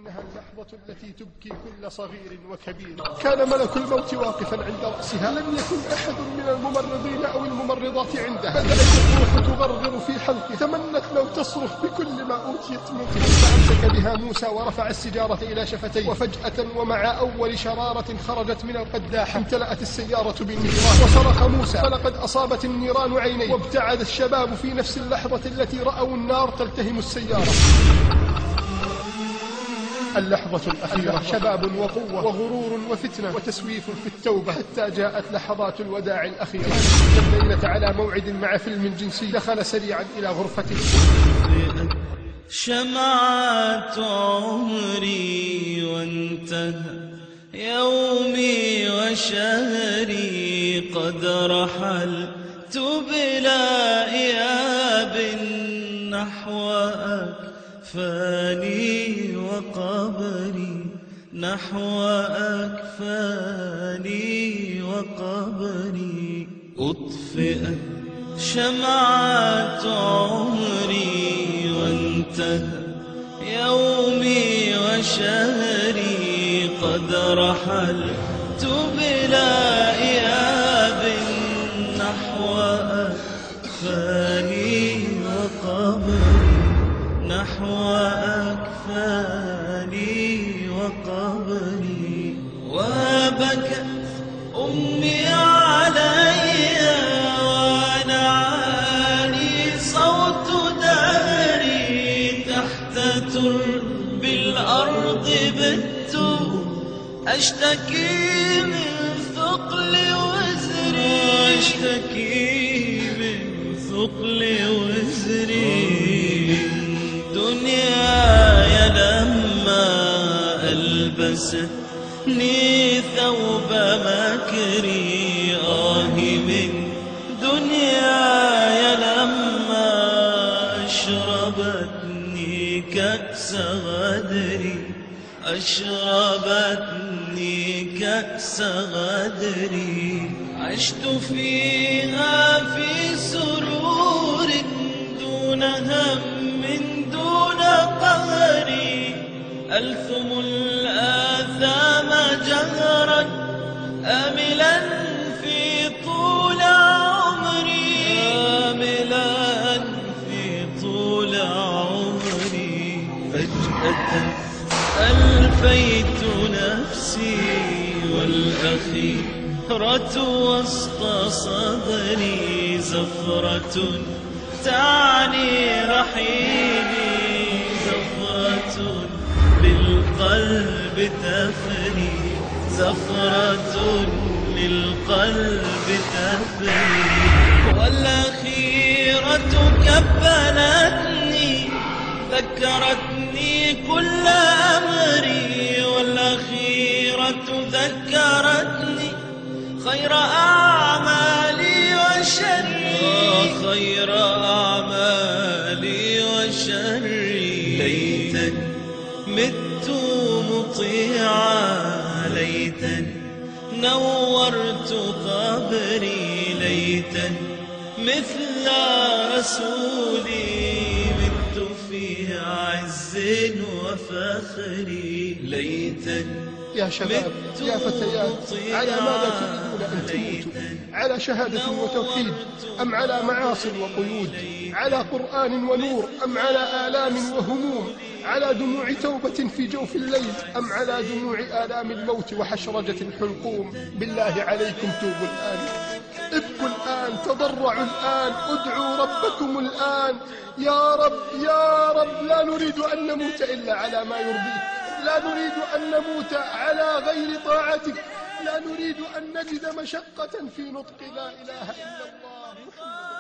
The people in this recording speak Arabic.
إنها اللحظة التي تبكي كل صغير وكبير. كان ملك الموت واقفا عند رأسها، لم يكن أحد من الممرضين أو الممرضات عنده. بدأت الروح تغرغر في حلقه، تمنت لو تصرخ بكل ما أوتيت من قوة. فأمسك بها موسى ورفع السجارة إلى شفتيه، وفجأة ومع أول شرارة خرجت من القداحة امتلأت السيارة بالنيران، وصرخ موسى فلقد أصابت النيران عينيه. وابتعد الشباب في نفس اللحظة التي رأوا النار تلتهم السيارة. اللحظة الأخيرة، شباب وقوة وغرور وفتنة وتسويف في التوبة، حتى جاءت لحظات الوداع الأخيرة. الليلة على موعد مع فيلم جنسي، دخل سريعا إلى غرفته. شمعت عمري وانتهى يومي وشهري، قد رحلت بلا إياب نحو أكفاني وقبري، نحو أكفاني وقبري. أطفئت شمعة عمري وانتهى يومي وشهري، قد رحلت بلا إياب نحو أكفاني وقبري، نحو أكفاني وقبري. وبكت أمي علي وأنا عالي صوت دهري، تحت ترب الأرض بت أشتكي من ثقل وزري، أشتكي من ثقل وزري. دنياي لما ألبستني ثوب مكري، من دنياي لما أشربتني كأس غدري، أشربتني كأس غدري. عشت فيها في سرور دون هم دون قهري، ألثم الآثام جهرا آملا في طول عمري، آملا في طول عمري. فجأة ألفيت نفسي والأخيرة وسط صدري، زفرة تعني رحيلي، زفرة للقلب تفني، زفرة للقلب تفني. والأخيرة كبلتني ذكرتني كل أمري، والأخيرة ذكرتني خير أعمالي وشري، خير أعمالي وشري. ليتني مت مطيعا، ليتني نورت قبري، ليتني مثل رسولي مت في عز وفخري. ليتني يا شباب يا فتيات، على ماذا تريدون أن تموتوا؟ على شهادة وتوحيد أم على معاصي وقيود؟ على قرآن ونور أم على آلام وهموم؟ على دموع توبة في جوف الليل أم على دموع آلام الموت وحشرجة الحلقوم؟ بالله عليكم توبوا الآن، ابكوا الآن، تضرعوا الآن، ادعوا ربكم الآن. يا رب يا رب، لا نريد أن نموت إلا على ما يرضيك، لا نريد أن نموت على غير طاعتك، لا نريد أن نجد مشقة في نطق لا إله إلا الله محمد